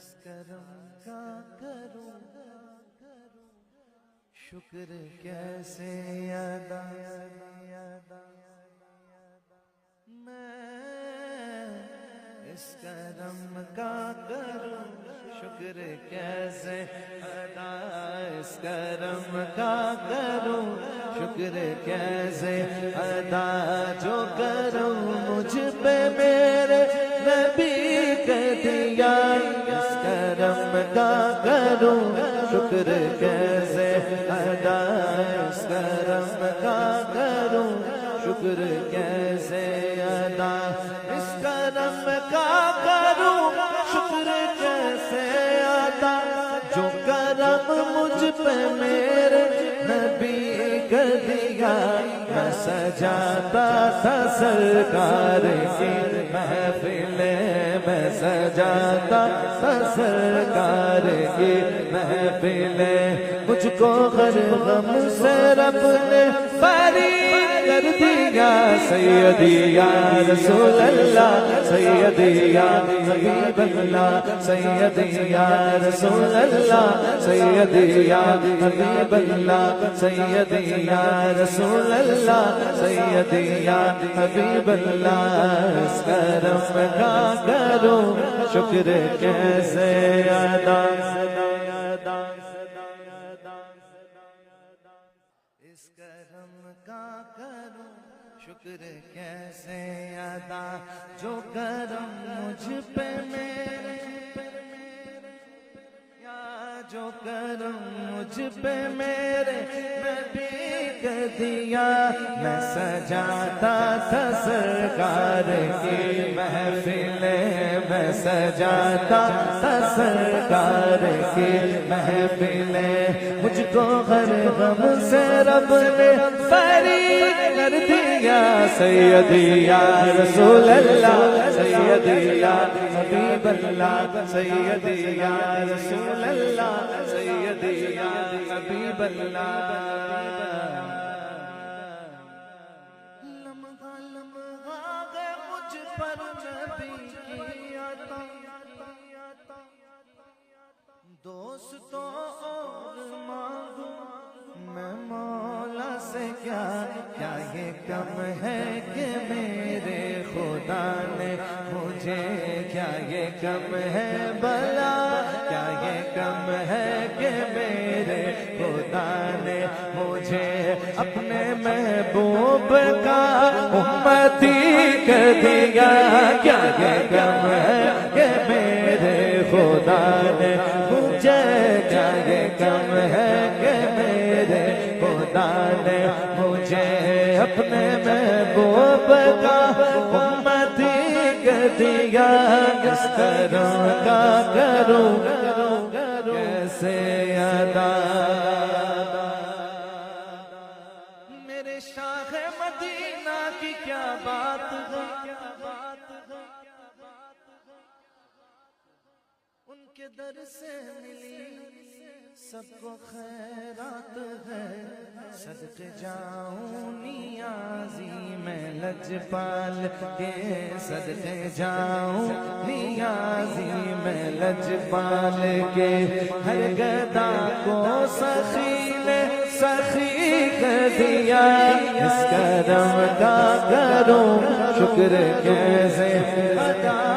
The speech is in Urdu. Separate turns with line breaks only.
اس کرم کا کروں شکر کیسے ادا میں اس کرم کا کروں شکر کیسے ادا اس کرم کا کروں شکر کیسے ادا جو کرم مجھ پہ میرے نبی کا دیا اس کرم کا کروں شکر کیسے ادا اس کرم کا کروں شکر کیسے ادا اس کرم کا کروں شکر کیسے ادا جو کرم مجھ پہ میرے نبی کا دیا میں سجاتا تھا سرکار کی محفلیں میں سجاتا تھا سرکار کی محفلیں مجھ کو ہر غم سے رب نے بری کر دیا سیدی یا رسول اللہ سیدی یا حبیب اللہ سیدی یا رسول اللہ سیدی یا حبیب اللہ سیدی یا رسول اللہ سیدی یا حبیب اللہ اس کرم کا کروں شکر کیسے ادا اس کرم کا کروں شکر کیسے ادا جو کرم مجھ پہ میرے یا جو کرم مجھ پہ میرے نبی کا دیا میں سجاتا تھا سرکار کی محفلیں میں سجاتا تھا سرکار کی محفلیں مجھ کو ہر غم سے رب نے بری کر دیا سیدی یا رسول اللہ سیدی یا حبیب اللہ سیدی یا رسول اللہ سیدی یا حبیب اللہ لمحہ لمحہ گئے مجھ پر نبی کی عطا دوستوں اور مانگوں میں مولا سے کیا کیا یہ کم ہے کہ میرے خدا نے مجھے کیا یہ کم ہے بلا کیا یہ کم ہے کہ میرے خدا نے مجھے اپنے محبوب کا امتی کر دیا کیا یہ کم ہے کہ میرے خدا نے مجھے کیا یہ کم ہے کہ میرے خدا نے مجھے اپنے محبوب کا امتی کر دیا اس کرم کا کروں کیسے ادا میرے شاہ مدینہ کی کیا بات ہے ان کے در سے ملی سب کو خیرات ہے صدقے جاؤں نیازی میں لجپال کے صدقے جاؤں نیازی میں لجپال کے ہر گدا کو سخی نے سخی کر دیا اس کرم کا کروں شکر کیسے ادا